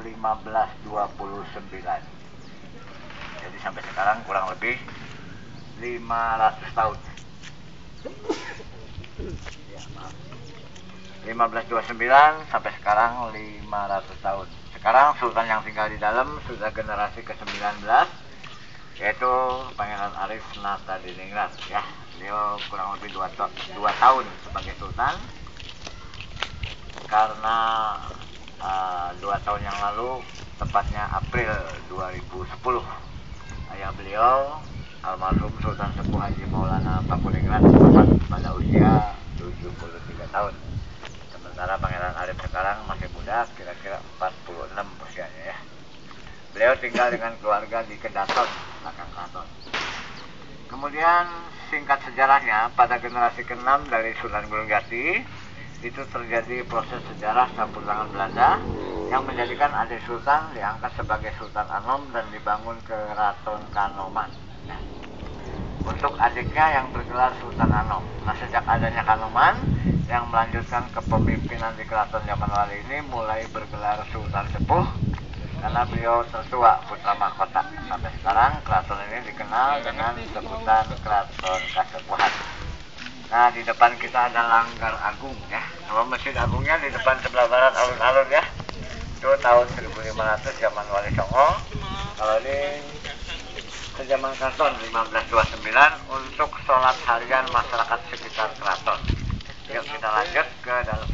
1529. Jadi sampai sekarang kurang lebih 500 tahun. Ya, maaf. 1529 sampai sekarang 500 tahun. Sekarang sultan yang tinggal di dalam sudah generasi ke-19, yaitu Pangeran Arif Natadiningrat. Ya, beliau kurang lebih 2 tahun sebagai sultan, karena 2 tahun yang lalu, tepatnya April 2010, ayah beliau almarhum Sultan Sepuh Haji Maulana Pakuningrat wafat pada usia 73 tahun. Sementara Pangeran Arif sekarang masih muda, kira-kira 46 usianya ya. Beliau tinggal dengan keluarga di Kedaton, belakang keraton. Kemudian singkat sejarahnya, pada generasi ke-6 dari Sunan Gunung Jati, itu terjadi proses sejarah campur tangan Belanda yang menjadikan adik sultan diangkat sebagai Sultan Anom dan dibangun Keraton Kanoman. Untuk adiknya yang bergelar Sultan Anom. Nah, sejak adanya Kanoman yang melanjutkan kepemimpinan di Keraton zaman wali ini mulai bergelar Sultan Sepuh karena beliau tertua putra mahkota. Sampai sekarang keraton ini dikenal dengan sebutan Keraton Kasepuhan. Nah, di depan kita ada Langgar Agung ya. Kalau Masjid Agungnya di depan sebelah barat alun-alun ya. Itu tahun 1500 zaman Wali Songo. Kalau ini sejaman keraton 1529 untuk sholat harian masyarakat sekitar keraton. Yuk kita lanjut ke dalam.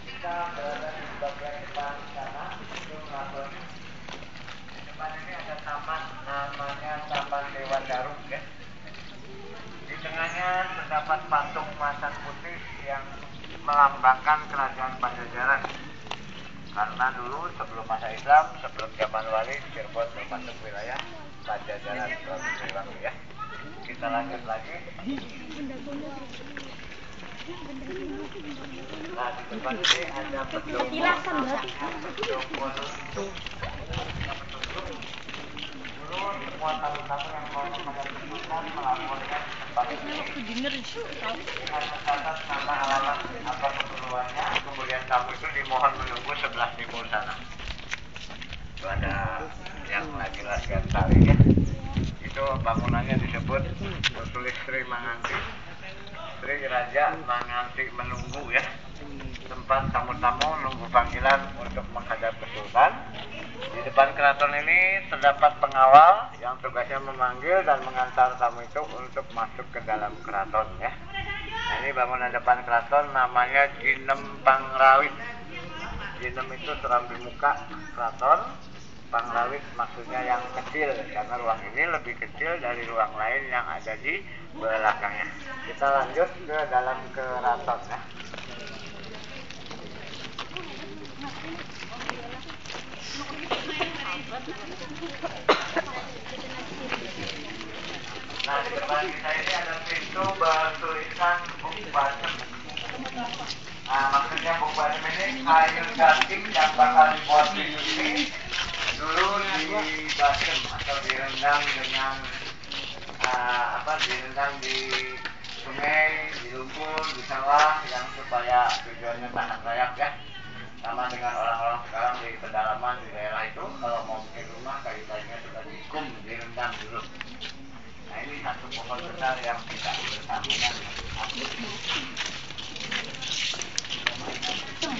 Kita berada di bagian depan sana, itu keraton. Di depan ini ada taman, namanya Taman Dewan Daru ya. Di tengahnya terdapat patung macan putih yang melambangkan kerajaan Pajajaran. Karena dulu sebelum masa Islam, sebelum zaman wali, Cirebon termasuk wilayah Pajajaran Provinsi Bangli ya. Kita lanjut lagi. Nah, di depan ini ada petunjuk dulu semua tamu-tamu yang mau menghadap Sultan melaporkan tempat ini dengan mencatat nama, alamat, apa keperluannya. Kemudian tamu itu dimohon menunggu sebelah timur sana. Itu ada yang lagi latihan tari ya. Itu bangunannya disebut bertulis Sri Manganti, Sri Raja Manganti menunggu ya. Tempat tamu-tamu nunggu panggilan untuk menghadap ke Sultan. Di depan keraton ini terdapat pengawal yang tugasnya memanggil dan mengantar tamu itu untuk masuk ke dalam keraton ya. Nah, ini bangunan depan keraton namanya Jinem Pangrawit. Jinem itu serambi muka keraton. Pangrawit maksudnya yang kecil, karena ruang ini lebih kecil dari ruang lain yang ada di belakangnya. Kita lanjut ke dalam keraton ya. Nah, di depan kita ini ada pintu bertulisan Buk Basem. Nah, maksudnya Buk Basem ini kayu gating yang bakal dibuat di sini dulu di basem atau direndam dengan direndam di sungai, di lumpur, di sawah, yang supaya tujuannya tahan layak ya. Sama dengan orang-orang sekarang di pedalaman di daerah itu, kalau mau bikin rumah kayu-kayunya sudah dikum, direndam dulu. Nah, ini satu pohon besar yang tidak bersambungan. Yang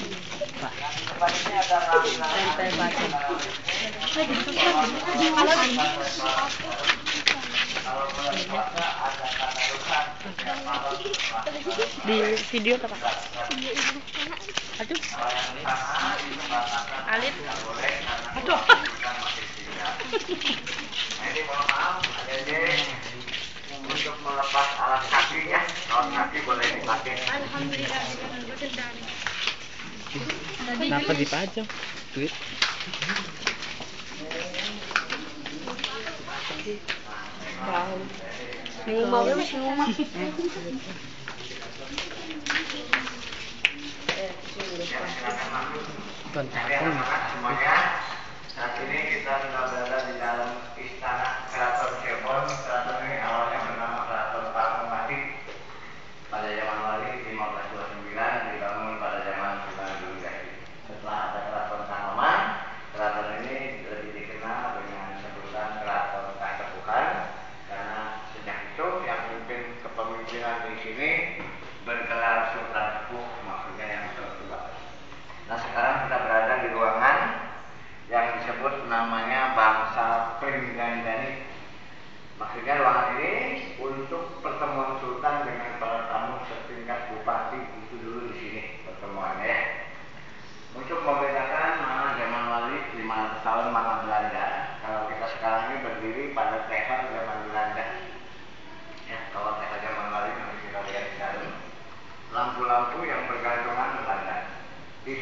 di depan ini ada di video apa Pak? Aduh. Alit. Aduh. Ini mohon maaf, ada untuk melepas alas kaki ya. Alas kaki boleh dipakai. Alhamdulillah. Kenapa dipajang? Duit. Wow. Ngumah wis ngumah. Semuanya, saat ini kita sudah berada di dalam istana Keraton Cirebon. Keraton ini awalnya bernama Keraton Pakumbati. Pada zaman wali 1529, dibangun pada zaman Sunan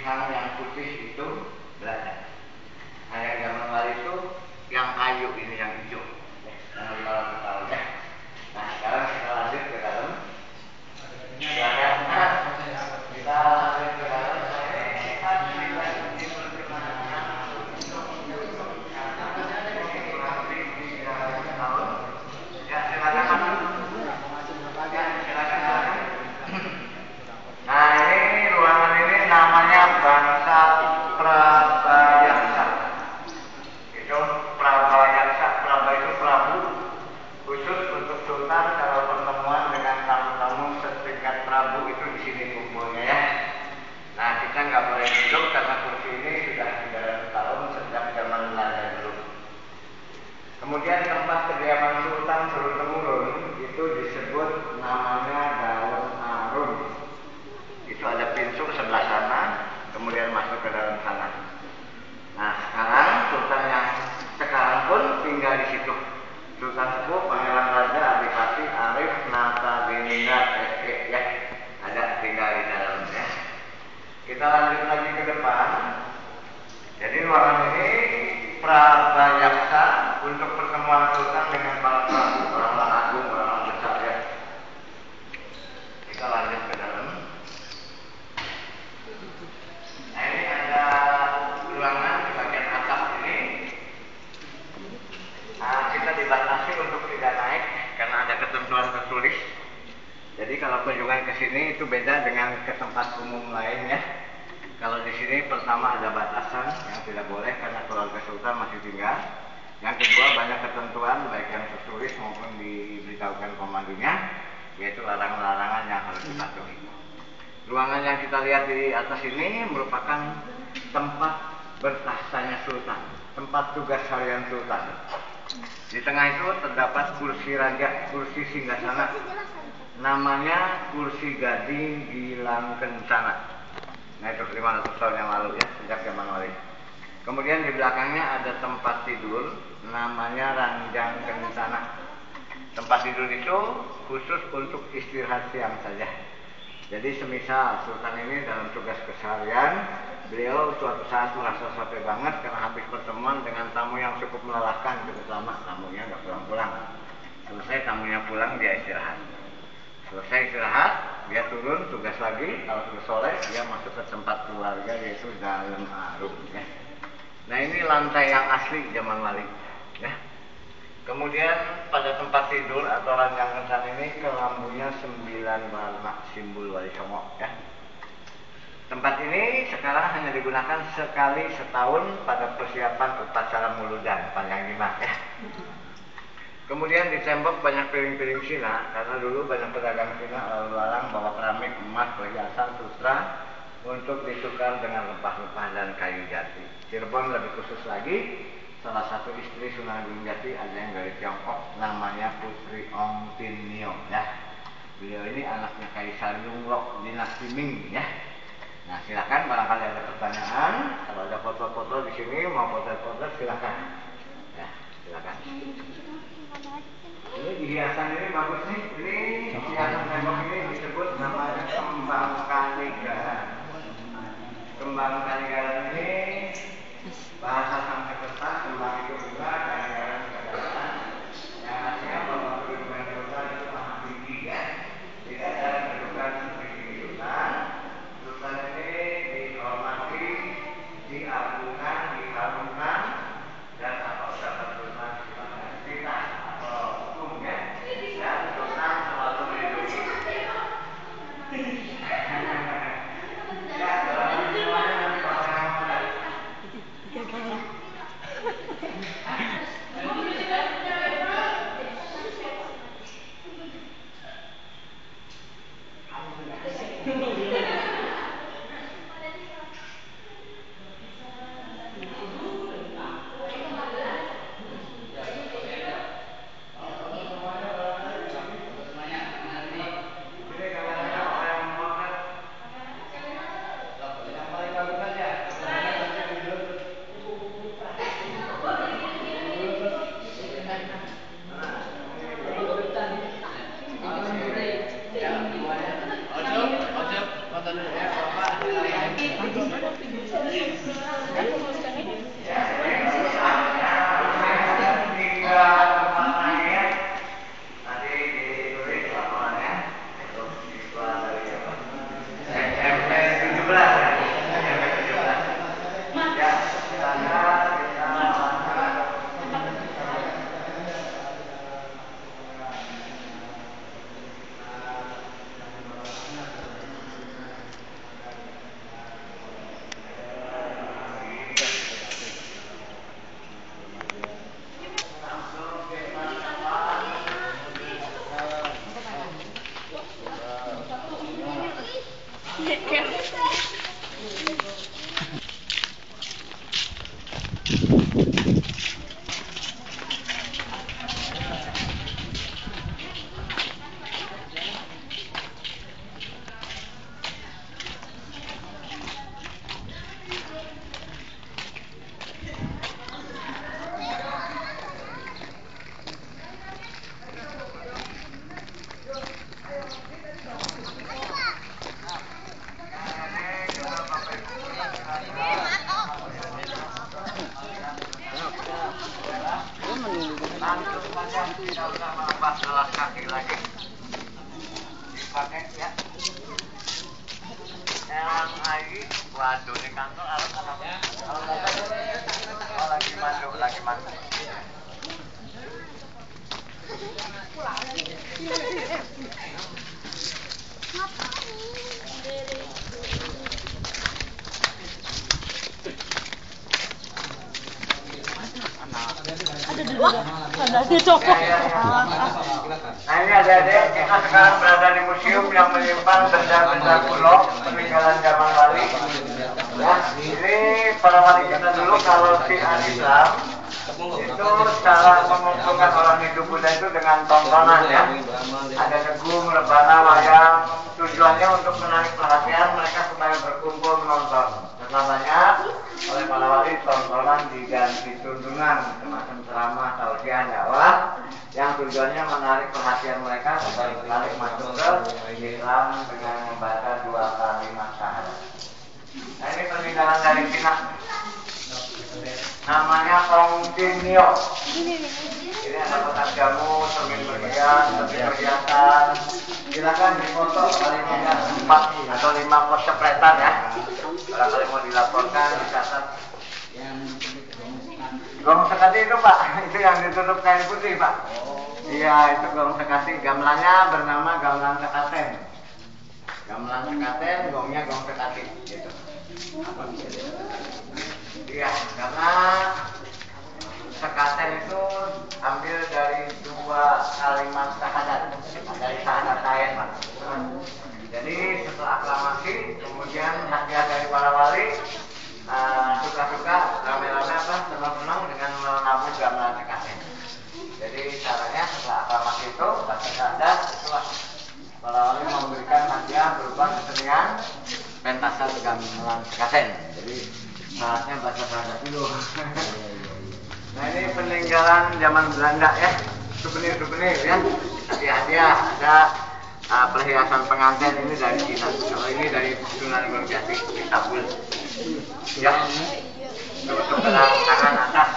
pisang yang putih itu belanda. Nah yang zaman lalu itu yang kayu ini yang hijau. Yang 500 tahun ya. Nah sekarang kita lanjut ke dalam. Silakan. Kita lanjut ke dalam. Nah ini ruangan ini namanya Bangsa Prabayaksa. Itu Prabayaksa, Praba itu Prabu, khusus untuk sultan kalau pertemuan dengan tamu-tamu setingkat Prabu itu di sini kumpulnya ya. Nah kita nggak boleh duduk karena kursi ini sudah 300 tahun sejak zaman Belanda dulu. Kemudian tempat kediaman sultan turun-temurun itu disebut namanya Daun Arum. Itu ada pintu sebelah sana, kemudian masuk ke dalam sana. Nah sekarang sultan yang sekarang pun tinggal di situ. Sultan sepuh Pangeran Raja Adipati Arif Nata Diningrat SE ya, ada tinggal di dalamnya. Kita lanjut lagi ke depan. Jadi ruangan ini Prabayaksa untuk pertemuan sultan dengan para prabu, orang-orang agung, orang-orang besar ya. Kita lanjut ke dalam. Nah ini ada ruangan di bagian atas ini. Nah, kita dibatasi untuk tidak naik karena ada ketentuan tertulis. Jadi kalau kunjungan ke sini itu beda dengan ke tempat umum lainnya. Kalau di sini pertama ada batasan yang tidak boleh karena keluarga sultan masih tinggal. Yang kedua banyak ketentuan baik yang tertulis maupun diberitahukan komandonya, yaitu larangan-larangan yang harus dipatuhi. Ruangan yang kita lihat di atas ini merupakan tempat bertahtanya sultan, tempat tugas harian sultan. Di tengah itu terdapat kursi raja, kursi singgasana, namanya kursi gading Gilang Kencana. Nah itu 500 tahun yang lalu ya, sejak zaman wali. Kemudian di belakangnya ada tempat tidur, namanya Ranjang Kencana. Tempat tidur itu khusus untuk istirahat siang saja. Jadi semisal sultan ini dalam tugas keseharian, beliau suatu saat merasa capek banget karena habis pertemuan dengan tamu yang cukup melelahkan cukup lama, tamunya nggak pulang-pulang. Selesai tamunya pulang, dia istirahat. Selesai istirahat, dia turun tugas lagi. Kalau sudah sore, dia masuk ke tempat keluarga yaitu Daun Arum ya. Nah ini lantai yang asli zaman wali ya. Kemudian pada tempat tidur atau ranjang kencana ini kelambunya 9 warna, simbol Wali Songo ya. Tempat ini sekarang hanya digunakan sekali setahun pada persiapan upacara muludan panjang 5 ya. Kemudian di tembok banyak piring-piring Cina karena dulu banyak pedagang Cina lalu lalang bawa keramik, emas, perhiasan, sutra untuk ditukar dengan rempah-rempah dan kayu jati. Cirebon lebih khusus lagi, salah satu istri Sunan Gunung Jati ada yang dari Tiongkok, namanya Putri Ong Tin Nio ya. Beliau ini anaknya Kaisar Yonglok dinasti Ming ya. Nah silakan barangkali ada pertanyaan, kalau ada foto-foto di sini mau foto-foto silakan. Ya silakan. Ini hiasan ini bagus nih. Ini hiasan tembok ini disebut namanya kembang kanigaran. Kembang kanigaran ini bahasa Sanskerta, kembang itu bunga, kanigaran keadaan. Yang artinya bahwa kedudukan sultan itu sangat tinggi ya. Tidak ada kedudukan seperti sultan. Sultan ini dihormati, diagungkan, diharumkan, dan apa ucapan sultan sifatnya kita atau hukumnya dan sultan selalu melindungi. Ya, dalam semuanya nanti Langsung saja tidak usah melepas alas kaki lagi. Dipakai ya. Yang lagi, waduh di kantor kalau lagi masuk. Ada dia copot. Nah ini adik-adik, kita sekarang berada di museum yang menyimpan benda-benda kuno peninggalan zaman wali. Ya, ini para wali kita dulu kalau di Islam itu cara mengumpulkan orang hidup Buddha itu dengan tontonan ya. Ada tegum, rebana, wayang. Tujuannya untuk menarik perhatian mereka supaya berkumpul menonton. Setelah banyak oleh para wali tontonan diganti tuntunan semacam ceramah tausiah dakwah yang tujuannya menarik perhatian mereka supaya balik masuk ke Islam dengan membaca 2 kalimat syahadat. Nah ini peninggalan dari Cina. Namanya Ongtinio. Ini ada kotak jamu, cermin berhias, cermin perhiasan. Silakan difoto kali ini 4 atau 5 pos cepretan ya. Kalau kalian mau dilaporkan, dicatat. Gong sekati itu Pak, itu yang ditutup kain putih Pak. Iya itu gong sekati, gamelannya bernama gamelan sekaten. Gamelan sekaten, gongnya gong sekati gitu. Iya, karena sekaten itu ambil dari 2 kalimat syahadat, dari syahadat lain Pak. Jadi setelah aklamasi, kemudian hadiah dari para wali, suka-suka, rame-rame apa, senang-senang dengan menabung gamelan sekaten. Jadi caranya setelah aklamasi itu, baca syahadat, itulah para wali memberikan hadiah berupa kesenian pentasan gamelan sekaten. Jadi saatnya baca syahadat dulu. Nah ini peninggalan zaman Belanda ya, souvenir ya, hadiah ada perhiasan pengantin ini dari Cina. Kalau ini dari Sunan Gunung Jati, Istanbul. Ya, untuk tangan atas.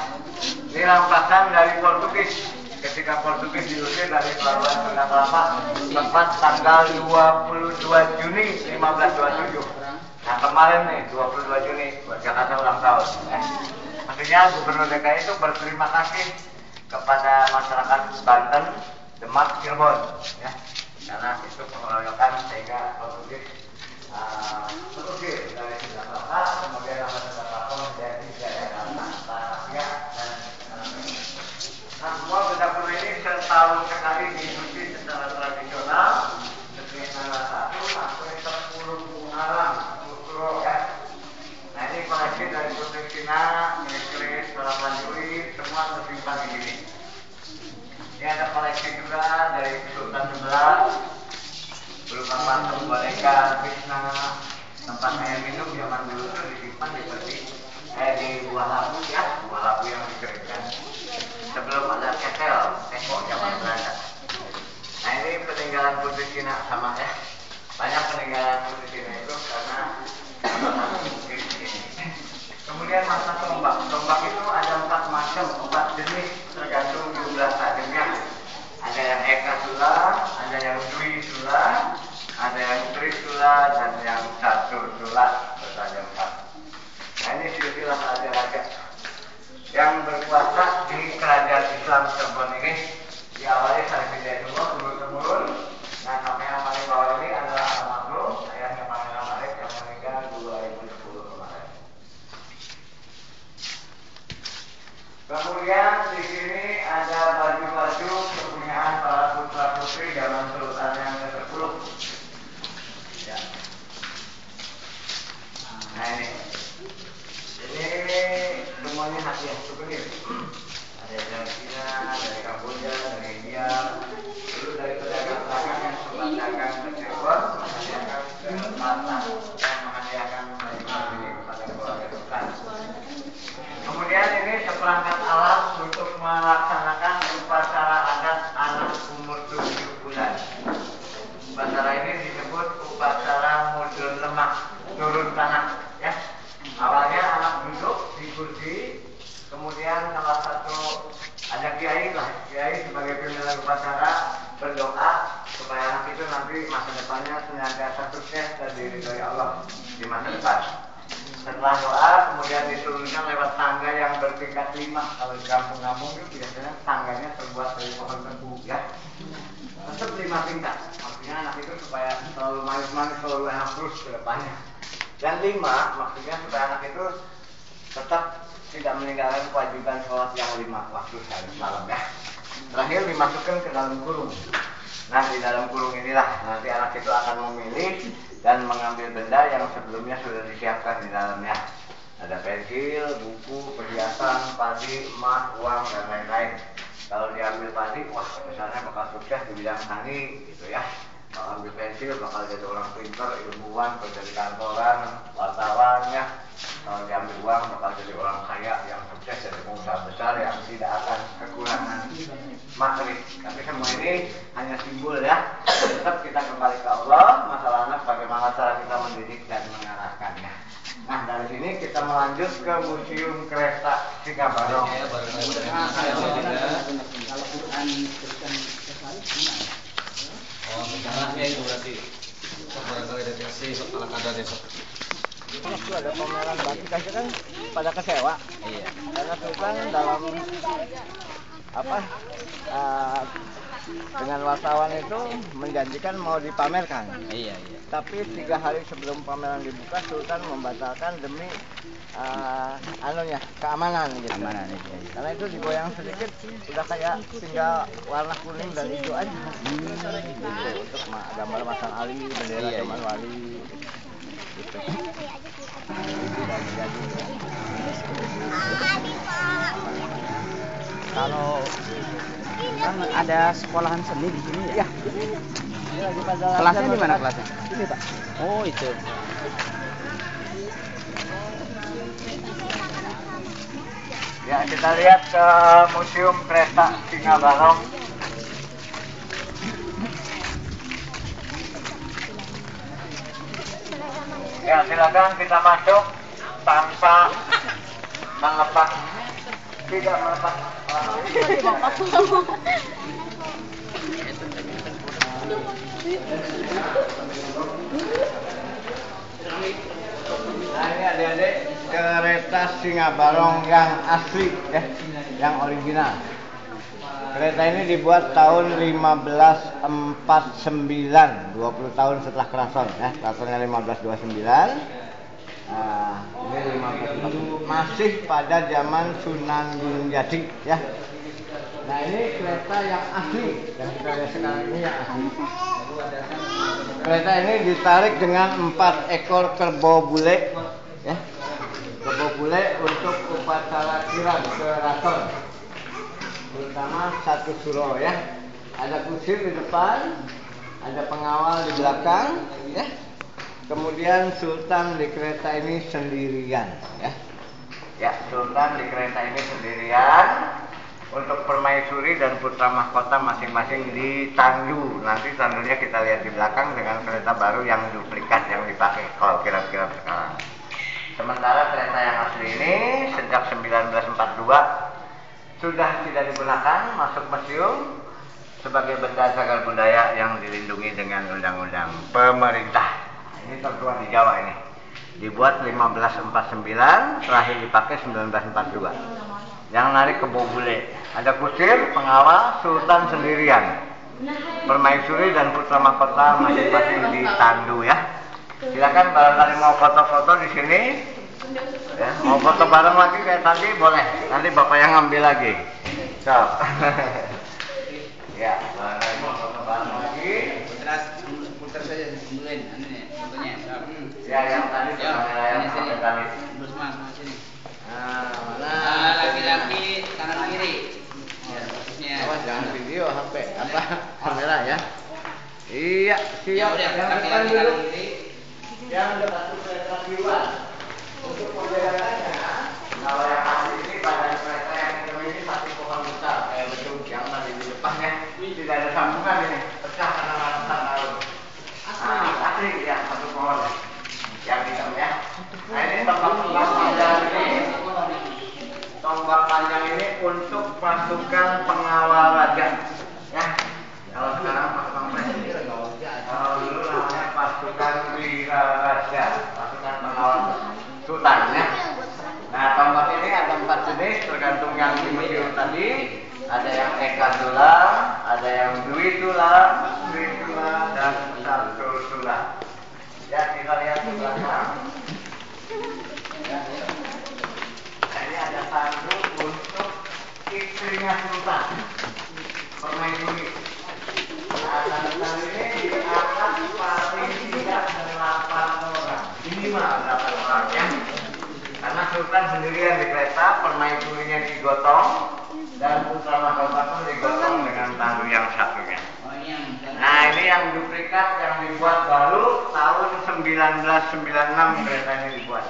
Ini rampasan dari Portugis. Ketika Portugis diusir dari pelabuhan Sunda Kelapa, tepat tanggal 22 Juni 1527. Nah kemarin nih 22 Juni buat Jakarta ulang tahun. Maksudnya Gubernur DKI itu berterima kasih kepada masyarakat Banten, Demak, Cirebon, ya, karena itu pengeroyokan sehingga Portugis terusir dari Sunda Kelapa, kemudian nama Sunda Kelapa menjadi daerah Asia dan nah semua benda kuno ini setahun sekali diikuti secara tradisional. Setiap tanggal 1 sampai 10 Muharram, ya. Nah ini koleksi dari Putri Cina, keris, para prajurit, semua tersimpan di sini. Ini ada koleksi juga dari Sultan sebelah, berupa patung boneka Krishna, tempat air minum zaman dulu itu disimpan di buah labu ya, buah labu yang dikeringkan. Sebelum ada ketel, teko zaman Belanda. Nah ini peninggalan Putri Cina sama ya. Banyak peninggalan Putri Cina itu karena Kemudian masa tombak. Tombak itu ada 4 macam, 4 jenis tergantung jumlah tajamnya. Ada yang eka sula, ada yang dwi sula, ada yang trisula, dan yang catur sula bertajam 4. Nah ini silsilah raja-raja yang berkuasa di kerajaan Islam Cirebon ini. Diawali Syarif Hidayatullah turun-temurun. Nah sampai yang paling bawah ini adalah almarhum ayahnya Pangeran Malik yang meninggal 2010 kemarin. Kemudian di sini ada baju-baju kepunyaan para putra putri zaman Sultan yang ke-10. Ya. Nah ini semuanya hadiah souvenir. Ada dari Cina, dari Kamboja, dari India, dulu dari pedagang-pedagang yang sempat dagang ke Cirebon, menghadiahkan ke Batam dan menghadiahkan baju ini kepada keluarga Sultan. Kemudian ini seperangkat alat untuk melaksanakan upacara adat anak umur 7 bulan. Upacara ini disebut upacara mudun lemak, turun tanah. Ya, awalnya anak duduk di kursi. Kemudian salah satu ada kiai sebagai pimpinan upacara berdoa supaya anak itu nanti masa depannya senantiasa sukses dan diridhoi Allah di masa depan. Setelah doa kemudian diturunkan lewat tangga yang bertingkat 5. Kalau di kampung-kampung itu biasanya tangganya terbuat dari pohon tebu ya. Tetap 5 tingkat. Maksudnya anak itu supaya selalu manis-manis, selalu enak terus ke depannya. Dan 5 maksudnya supaya anak itu tetap tidak meninggalkan kewajiban sholat yang 5 waktu sehari malam ya. Terakhir dimasukkan ke dalam kurung. Nah di dalam kurung inilah nanti anak itu akan memilih dan mengambil benda yang sebelumnya sudah disiapkan di dalamnya. Ada pensil, buku, perhiasan, padi, emas, uang dan lain-lain. Kalau diambil padi, wah misalnya bakal sukses di bidang tani gitu ya. Kalau ambil pensil bakal jadi orang pintar, ilmuwan, kerja di kantoran, wartawan ya. Kalau diambil uang bakal jadi orang kaya yang sukses, jadi pengusaha besar yang tidak akan kekurangan materi. Tapi semua ini hanya simbol ya. Tetap kita kembali ke Allah. Masalah anak bagaimana cara kita mendidik dan mengarahkannya. Nah dari sini kita melanjut ke Museum Kereta Singabarong. Oh, sejarahnya itu berarti. Barangkali ada kasih ala kadar besok. Itu ada pameran batik aja kan pada kesewa. Iya. Karena Sultan dalam dengan wartawan itu menjanjikan mau dipamerkan. Iya. Tapi 3 hari sebelum pameran dibuka Sultan membatalkan demi keamanan gitu. Keamanan itu. Karena itu digoyang sedikit udah kayak tinggal warna kuning dan hijau aja. Gitu, untuk gambar Masang Ali, bendera zaman wali. Gitu. Kalau kan ada sekolahan seni di sini ya? Iya. Kelasnya di mana kelasnya? Ini Pak. Oh itu. Ya kita lihat ke Museum Kereta Singabarong. Ya silakan kita masuk tanpa melepas, tidak melepas. Nah ini adik-adik kereta Singabarong yang asli ya, yang original. Kereta ini dibuat tahun 1549, 20 tahun setelah keraton ya. Keratonnya 1529. Nah, ini 1549. Masih pada zaman Sunan Gunung Jati ya. Nah, ini kereta yang asli yang kita lihat sekarang ini yang asli. Kereta ini ditarik dengan 4 ekor kerbau bule ya. Kerbau bule untuk upacara kirap keraton. Terutama 1 suro ya. Ada kusir di depan, ada pengawal di belakang ya. Kemudian Sultan di kereta ini sendirian ya. Ya, Sultan di kereta ini sendirian. Untuk permaisuri dan putra mahkota masing-masing di tandu. Nanti tandunya kita lihat di belakang dengan kereta baru yang duplikat yang dipakai kalau kirap-kirap sekarang. Sementara kereta yang asli ini sejak 1942 sudah tidak digunakan, masuk museum sebagai benda cagar budaya yang dilindungi dengan undang-undang pemerintah. Ini tertua di Jawa ini. Dibuat 1549, terakhir dipakai 1942. Yang narik kebo bule. Ada kusir, pengawal, sultan sendirian. Permaisuri dan putra mahkota masing-masing ditandu ya. Silakan barangkali mau foto-foto di sini. Ya, mau foto bareng lagi kayak tadi boleh. Nanti bapak yang ngambil lagi. So. Ya, barangkali mau foto bareng lagi. Putar saja duluin, fotonya. Ya, yang tadi kamera yang sini. tadi. Terus mas sini. Nah, mana? Laki-laki kanan kiri. Ya, fokusnya. Awas jangan video HP apa kamera ya. Iya, siap. Ya udah, Yang laki-laki depan dulu. kanan kiri. Yang dekat kereta Siwan. Untuk perjalanannya, kalau yang asli ini badan kereta yang ini masih pohon besar kayak betul yang tadi di depannya. Tidak ada sambungan ini, pecah karena ratusan tahun. Asli ya, satu pohon. Yang hitam ya. Nah ini tombak panjang ini. Tombak panjang ini untuk pasukan pengawal raja. Ya. Kalau sekarang pasukan presiden. Kalau dulu namanya pasukan wira raja, pasukan pengawal sultan ya. Nah tombak ini ada 4 jenis tergantung yang di museum tadi. Ada yang eka tulang, ada yang dwi tulang, dan satu tulang. Ya kita lihat ke belakang. Ya. Nah, ini ada tanduk untuk istrinya sultan, permaisuri. Nah, tanduk ini di atas paling tidak 8 orang, minimal 8 orang ya. Karena sultan sendirian di kereta, permaisurinya digotong, dan putra mahkota pun digotong dengan tanduk yang satunya. Nah ini yang duplikat yang dibuat baru tahun 1996 kereta ini dibuat.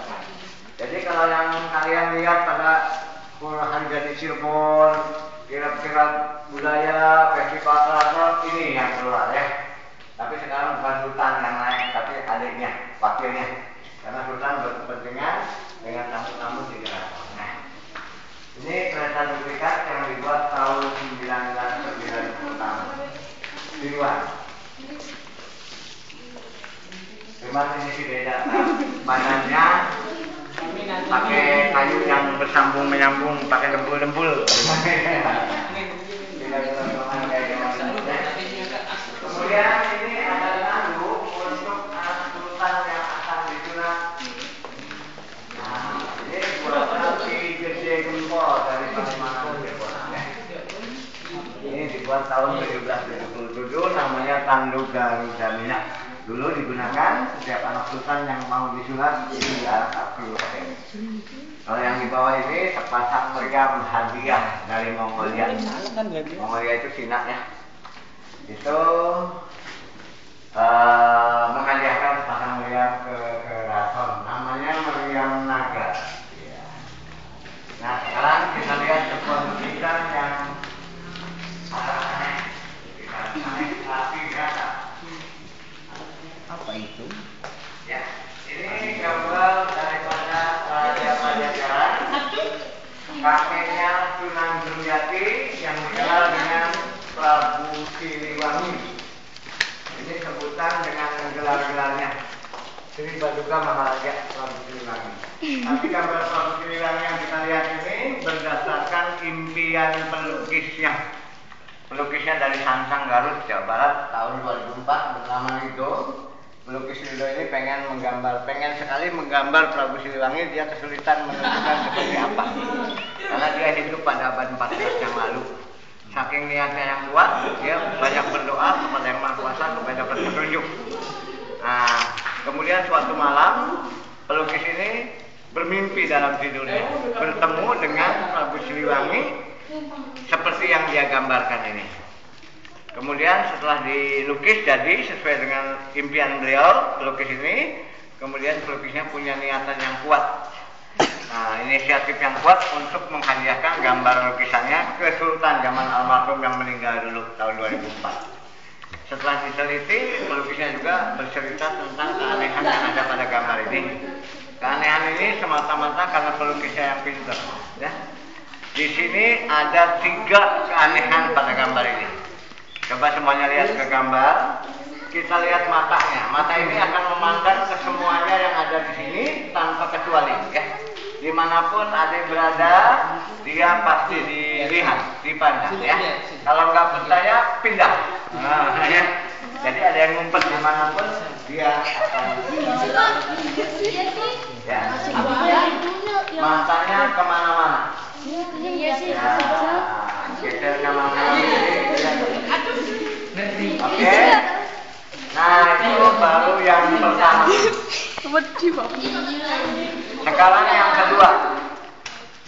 Jadi kalau yang kalian lihat pada hari jadi Cirebon, kirap-kirap budaya, festival keraton, ini yang keluar ya. Tapi sekarang bukan sultan yang naik, tapi adiknya, wakilnya. Karena sultan berkepentingan dengan tamu-tamu di keraton. Nah, ini kereta duplikat yang dibuat tahun 1996 di luar. Cuman ini sih beda. Badannya pakai kayu yang bersambung menyambung, pakai dempul-dempul. Kemudian ini ada tanduk untuk sultan yang akan disunat. Nah, ini buatan di Gede Gempol dari Kalimantan Cirebon. Ini dibuat tahun 1777, namanya tanduk Garuda Minyak. Dulu digunakan setiap anak sultan yang mau disunat ini diarahkan ke ini. Kalau yang di bawah ini sepasang meriam hadiah dari Mongolia. Mongolia itu Cina ya. Itu menghadiahkan sepasang meriam ke keraton. Namanya meriam naga. Ya. Nah sekarang kita lihat sebuah lukisan yang Apa itu? ya, ini gambar daripada Raja Pajajaran, kakeknya Sunan Gunjati yang dikenal dengan Prabu Siliwangi. Ini sebutan dengan gelar-gelarnya Sri Baduga Maharaja Prabu Siliwangi. Tapi gambar Prabu Siliwangi yang kita lihat ini berdasarkan impian pelukisnya. Pelukisnya dari Sansang Garut, Jawa Barat tahun 2004 bernama Rido. Pelukis Rido ini pengen sekali menggambar Prabu Siliwangi. Dia kesulitan menentukan seperti apa karena dia hidup pada abad 14 yang lalu. Saking niatnya yang kuat, dia banyak berdoa kepada Yang Maha Kuasa supaya dapat petunjuk. Nah, kemudian suatu malam pelukis ini bermimpi dalam tidurnya bertemu dengan Prabu Siliwangi seperti yang dia gambarkan ini. Kemudian setelah dilukis jadi sesuai dengan impian beliau, pelukis ini, kemudian pelukisnya punya niatan yang kuat. Nah, inisiatif yang kuat untuk menghadiahkan gambar lukisannya ke Sultan zaman almarhum yang meninggal dulu tahun 2004. Setelah diteliti, pelukisnya juga bercerita tentang keanehan yang ada pada gambar ini. Keanehan ini semata-mata karena pelukisnya yang pintar. Ya. Di sini ada 3 keanehan pada gambar ini. Coba semuanya lihat ke gambar. Kita lihat matanya. Mata ini akan memandang ke semuanya yang ada di sini tanpa kecuali. Ya. Dimanapun adik berada, dia pasti dilihat, dipandang. Ya. Kalau nggak percaya, pindah. Nah, ya. Jadi ada yang ngumpet dimanapun dia akan ya. Matanya kemana-mana. Ya, geser kemana-mana. Oke. Nah itu baru yang pertama. Sekarang yang kedua.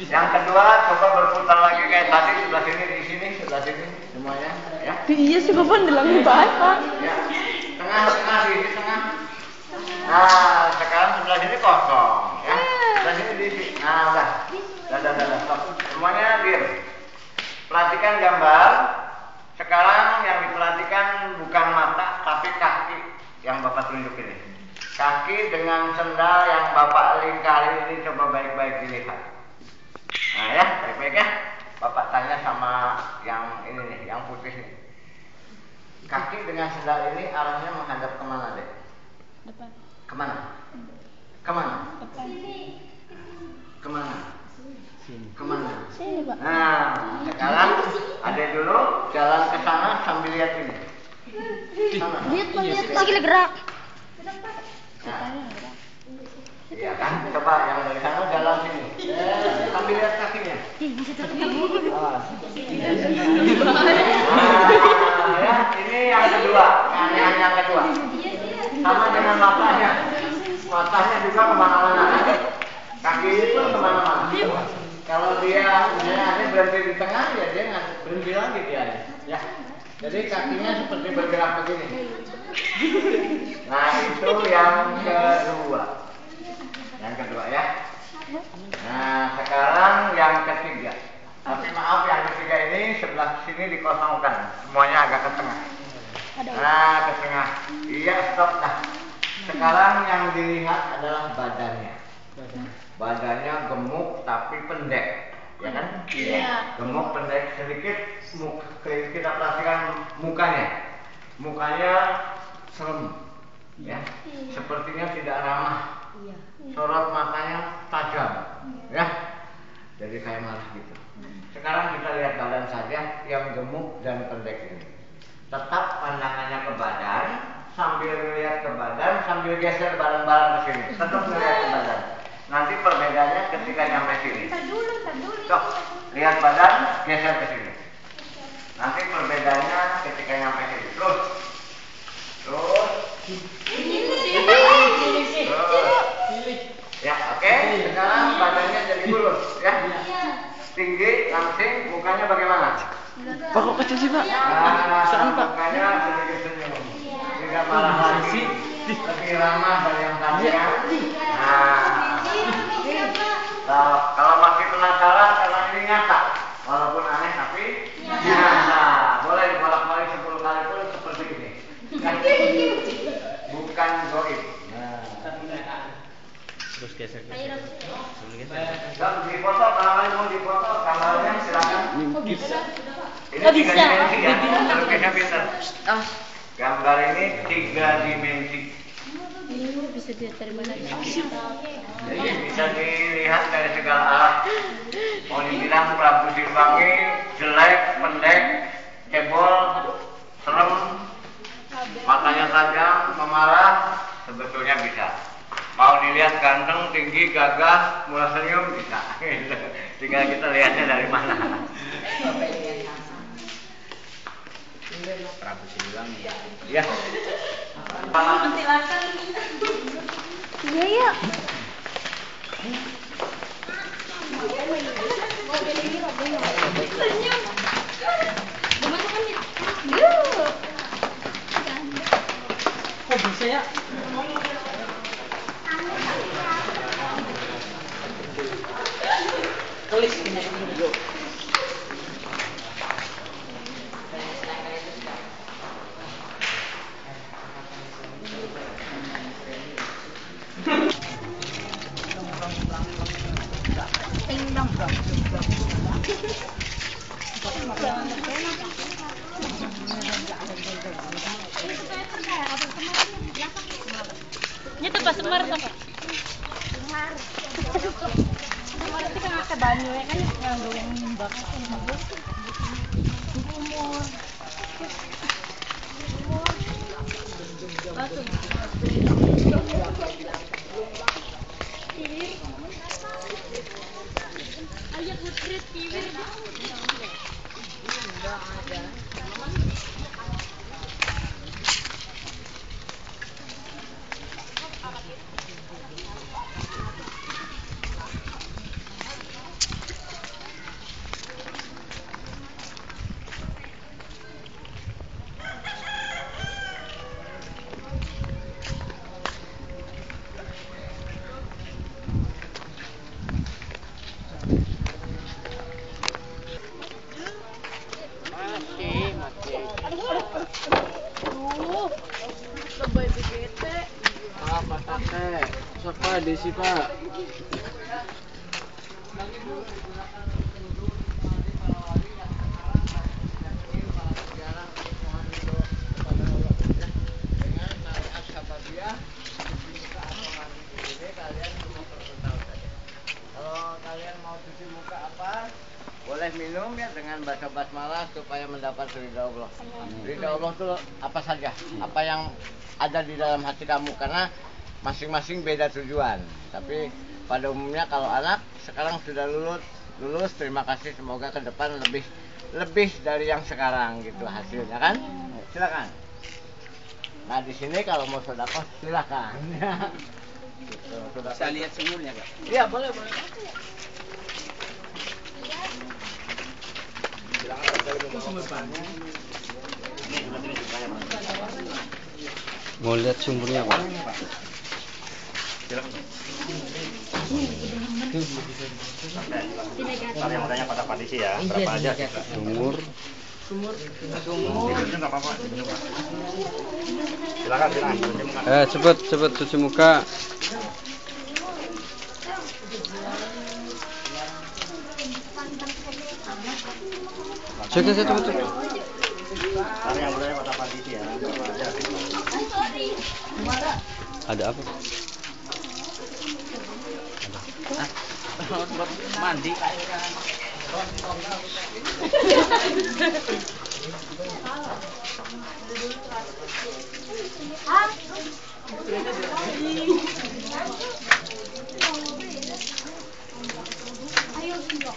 Yang kedua coba berputar lagi kayak tadi, sebelah sini, di sini, sebelah sini semuanya. Ya. Iya sih Bapak dalam bahasa. Ya. Tengah, di tengah. Nah, sekarang sebelah sini kosong, ya. Sebelah sini diisi. Nah, udah. Stop. Semuanya diam. Perhatikan gambar. Sekarang yang diperhatikan bukan mata, tapi kaki yang Bapak tunjuk ini. Kaki dengan sendal yang Bapak lingkari ini coba baik-baik dilihat. Nah ya, baik-baik ya. Bapak tanya sama yang ini nih, yang putih nih. Kaki dengan sendal ini arahnya menghadap kemana deh? Depan. Kemana? Kemana? Depan. Kemana? Sini. Kemana? Sini Pak. Nah, sekarang ada dulu jalan ke sana sambil lihat ini. Sana. Lihat Pak, lihat lagi gerak. Nah, iya kan? Coba yang dari sana jalan sini. Sambil lihat kakinya. Awas. Nah, ya, ini yang kedua. Keanehan yang kedua. Sama dengan matanya. Matanya juga kemana-mana. Kaki itu kemana-mana. Kalau dia misalnya berhenti di tengah, ya dia nggak berhenti lagi dia. Ya. Jadi kakinya seperti bergerak begini. Nah itu yang kedua. Yang kedua ya. Nah sekarang yang ketiga. Tapi maaf yang ketiga ini sebelah sini dikosongkan. Semuanya agak ke tengah. Nah ke tengah. Iya stop dah. Sekarang yang dilihat adalah badannya. Badannya gemuk tapi pendek, ya kan? Iya. Gemuk pendek sedikit. Kita perhatikan mukanya. Mukanya serem, ya. Sepertinya tidak ramah. Sorot matanya tajam, ya. Jadi kayak marah gitu. Sekarang kita lihat badan saja yang gemuk dan pendek ini. Tetap pandangannya ke badan, sambil melihat ke badan, sambil geser bareng-bareng ke sini. Tetap melihat ke badan. Nanti perbedaannya ketika nyampe sini. Cok, lihat badan, geser ke sini. Nanti perbedaannya ketika nyampe sini. Terus. Ya, oke. Sekarang badannya jadi lurus, ya. Tinggi, langsing, mukanya bagaimana? Pak kok kecil sih Pak? Nah, mukanya sedikit senyum. Tidak marah lagi. Lebih ramah dari yang tadi ya. Nah, kalau masih penasaran karena ini nyata, walaupun aneh tapi nyata. Boleh dibolak-balik 10 kali pun seperti ini. Bukan goib. Terus geser. Dan dipoto, kalau mau dipoto, kamarnya silakan. Ini 3 dimensi ya, lukisnya pintar. Gambar ini 3 dimensi. Bisa dilihat dari mana? Jadi bisa dilihat dari segala arah. Mau dibilang Prabu Siliwangi jelek, pendek, cebol, serem, matanya tajam, pemarah, sebetulnya bisa. Mau dilihat ganteng, tinggi, gagah, murah senyum, bisa. Tinggal kita lihatnya dari mana. Prabu Siliwangi. Ya. Iya ya. Kok bisa ya? Tulis ini dulu. Nya tuh pas semar tuh, Pak. Semar itu kan ada banyu ya kan nganggo yang nimbak umur. Ayak ngetrit kiwir. Siapa di sini, Pak? Kalau kalian mau cuci muka apa, boleh minum ya dengan baca basmalah supaya mendapat ridha Allah. Ridha Allah itu apa saja, apa yang ada di dalam hati kamu, karena masing-masing beda tujuan. Tapi pada umumnya kalau anak sekarang sudah lulus, terima kasih, semoga ke depan lebih dari yang sekarang gitu hasilnya kan. Silakan. Nah di sini kalau mau sedekah silakan. Gitu, Bisa lihat sumurnya, Kak? Iya boleh. Mau lihat sumbernya, Pak? Ntar yang udahnya pada kondisi ya, berapa aja? Sumur. Ini nggak apa-apa. Silakan. Cepet cuci muka. Cepet. Ntar yang udahnya pada kondisi ya, berapa aja? Ada apa? Buat mandi.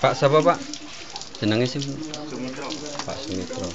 Pak siapa, Pak? Jenenge sih. Sumitro. Pak Sumitro.